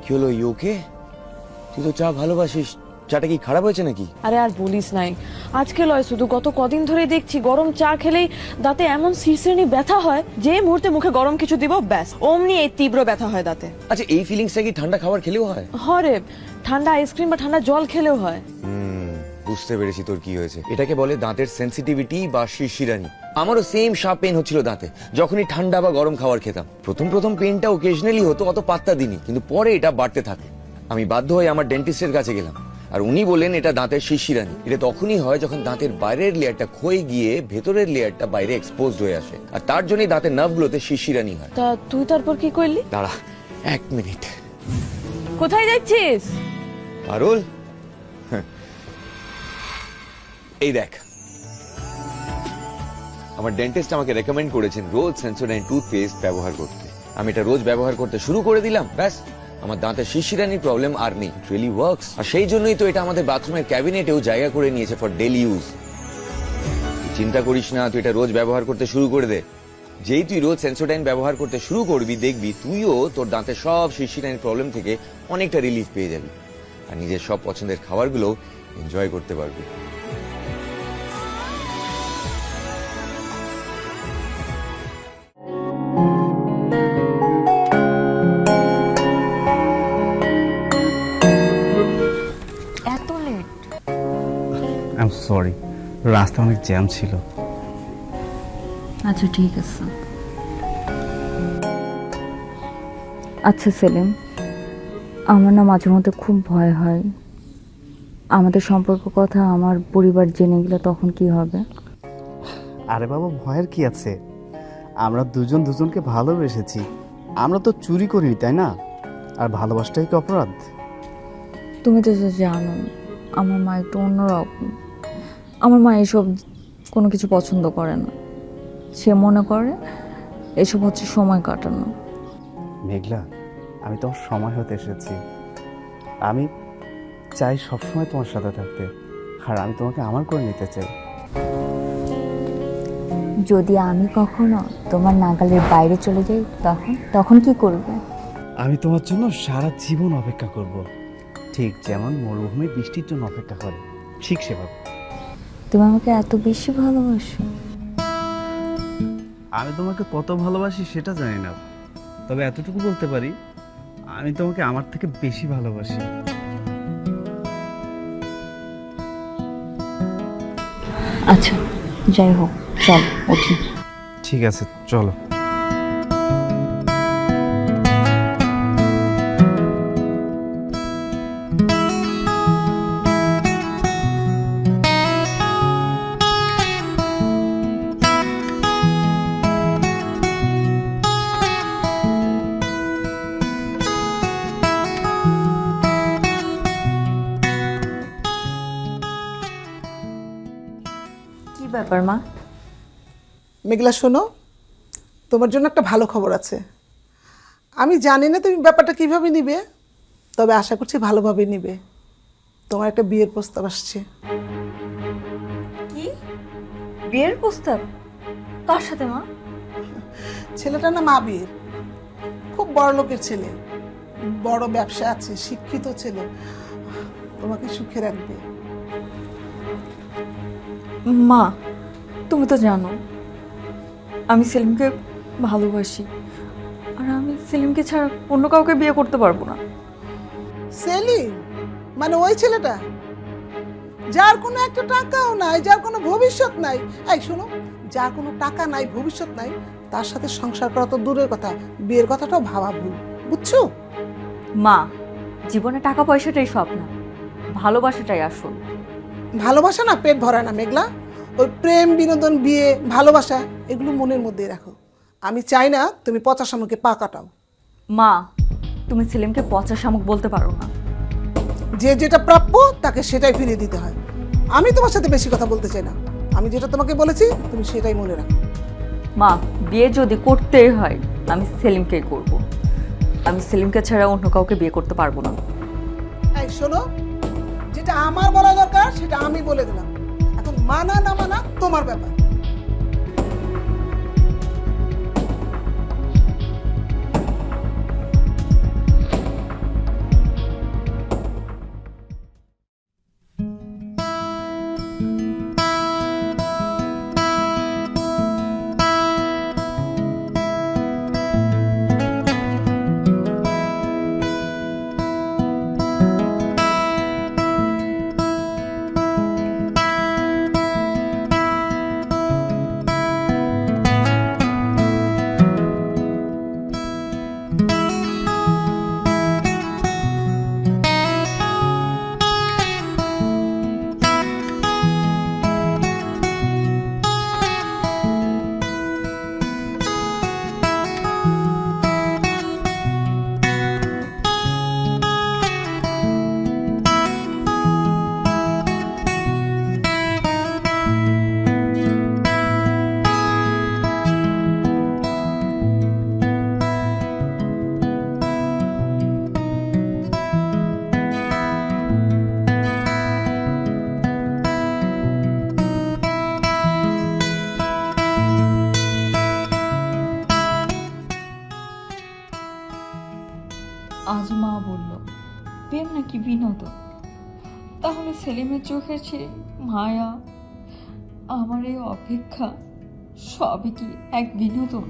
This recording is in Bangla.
কি হলো, ওকে? তুই তো চা ভালোবাসিস, চাটা কি খারাপ হয়েছে নাকি? আরে আর বলিস নাই, আজকে লয় শুধু গত কদিন ধরে দেখছি গরম চা খেলেই দাঁতে এমন শিরশিরনি ব্যথা হয় যে মুহূর্তে মুখে গরম কিছু দিব ব্যাস অমনি এই তীব্র ব্যথা হয় দাঁতে। আচ্ছা, এই ফিলিংসটা কি ঠান্ডা খাবার খেলেও হয়? হরে, ঠান্ডা আইসক্রিম বা ঠান্ডা জল খেলেও হয়। বুঝতে পেরেছি তোর কি হয়েছে। এটাকে বলে দাঁতের সেন্সিটিভিটি বা শিরশিরানি। আমারও সেম শার্প পেন হচ্ছিল দাঁতে যখনই ঠান্ডা বা গরম খাবার খেতাম। প্রথম পেনটা ওকেশনালি হতো, অত পাত্তা দিনি, কিন্তু পরে এটা বাড়তে থাকে। আমি বাধ্য হয়ে আমার ডেন্টিস্টের কাছে গেলাম, আর উনি বললেন এটা দাঁতের শিরশিরানি। এটা তখনই হয় যখন দাঁতের বাইরের লেয়ারটা ক্ষয়ে গিয়ে ভেতরের লেয়ারটা বাইরে এক্সপোজড হয়ে আসে, আর তার জন্যই দাঁতের নার্ভগুলোতে শিরশিরানি হয়। তা তুই তারপর কি করলি? দাঁড়া 1 মিনিট। কোথায় যাচ্ছিস? পারুল, এই দেখ, আমার ডেন্টিস্ট আমাকে রেকমেন্ড করেছেন রোজ সেন্সোডাইন টুথপেস্ট ব্যবহার করতে। আমি এটা রোজ ব্যবহার করতে শুরু করে দিলাম, ব্যাস আমার দাঁতের শিরশিরানির প্রবলেম আর নেই। It really works. আর সেই জন্যই তো এটা আমাদের বাথরুমের ক্যাবিনেটেও জায়গা করে নিয়েছে ফর ডেইলি ইউজ। চিন্তা করিস না, তুই এটা রোজ ব্যবহার করতে শুরু করে দে। যেই তুই রোজ সেন্সোডাইন ব্যবহার করতে শুরু করবি, দেখবি তুইও তোর দাঁতের সব শিরশিরানির প্রবলেম থেকে অনেকটা রিলিফ পেয়ে যাবি, আর নিজের সব পছন্দের খাবারগুলো এনজয় করতে পারবি। এত লেট? আই এম সরি, রাস্তা অনেক জ্যাম ছিল। আচ্ছা ঠিক আছে। আচ্ছা সেলিম, আমার না মাঝে মধ্যে খুব ভয় হয় আমাদের সম্পর্ক কথা আমার পরিবার জেনে গেলে তখন কি হবে। আরে বাবা, ভয়ের কি আছে? আমরা দুজন দুজনকে ভালোবেসেছি, আমরা তো চুরি করিনি, তাই না? আর ভালোবাসাটাই কি অপরাধ? তুমি তো জানো আমার মা একটু অন্যরকম। আমার মা এসব কোনো কিছু পছন্দ করে না, সে মনে করে এসব হচ্ছে সময় কাটানো। মেঘলা, আমি তোমার সময় হতে এসেছি। আমি চাই সবসময় তোমার সাথে থাকতে, আর আমি তোমাকে আমার করে নিতে চাই। যদি আমি কখনো তোমার নাগালের বাইরে চলে যাই তখন কি করবে? আমি তোমার জন্য সারা জীবন অপেক্ষা করব, ঠিক যেমন মরুভূমি বৃষ্টির জন্য অপেক্ষা করে, ঠিক সেভাবে। তুমি আমাকে এত বেশি ভালোবাসো? আমি তোমাকে কত ভালোবাসি সেটা জানি না, তবে এতটুকু বলতে পারি, আমি তোমাকে আমার থেকে বেশি ভালোবাসি। আচ্ছা যাই হোক, চল উঠি। ঠিক আছে, চলো। কি ব্যাপার মা? মেঘলা শোনো, তোমার জন্য একটা ভালো খবর আছে। আমি জানি না তুমি ব্যাপারটা কিভাবে নিবে, তবে আশা করছি ভালোভাবে নিবে। তোমার একটা বিয়ের প্রস্তাব আসছে। কি বিয়ের প্রস্তাব? কার সাথে মা? ছেলেটা না মা বিয়ের, খুব বড় লোকের ছেলে, বড় ব্যবসা আছে, শিক্ষিত ছেলে, তোমাকে সুখে রাখবে। মা তুমি তো জানো আমি সেলিমকে ভালোবাসি, আর আমি সেলিমকে ছাড়া অন্য কাউকে বিয়ে করতে পারবো না। সেলিম মানে ওই ছেলেটা যার কোনো একটা টাকাও নাই, যার কোনো ভবিষ্যৎ নাই। এই শোনো, যার কোনো টাকা নাই, ভবিষ্যৎ নাই, তার সাথে সংসার করা তো দূরের কথা, বিয়ের কথাটাও ভাবা ভুল, বুঝছো? মা জীবনে টাকা পয়সাটাই সব না, ভালোবাসাটাই আসল। ভালোবাসা না পেট ভরা না মেঘলা। ওই প্রেম, বিনোদন, বিয়ে, ভালোবাসা এগুলো মনের মধ্যে রাখো। আমি চাই না তুমি পচা শামুকে পা কাটাও। মা তুমি সেলিমকে পচা শামুক বলতে পারো না। যে যেটা প্রাপ্য তাকে সেটাই ফিরিয়ে দিতে হয়। আমি তোমার সাথে বেশি কথা বলতে চাই না, আমি যেটা তোমাকে বলেছি তুমি সেটাই মনে রাখো। মা বিয়ে যদি করতেই হয় আমি সেলিমকেই করব, আমি সেলিমকে ছাড়া অন্য কাউকে বিয়ে করতে পারবো না। এই শোনো, যেটা আমার বলা দরকার সেটা আমি বলে দিলাম, এখন মানা না মানা তোমার ব্যাপার। আজ মা বলল প্রেম নাকি বিনোদন, তাহলে সেলিমের চোখের ছেড়ে মায়া, আমার এই অপেক্ষা সবই কি এক বিনোদন?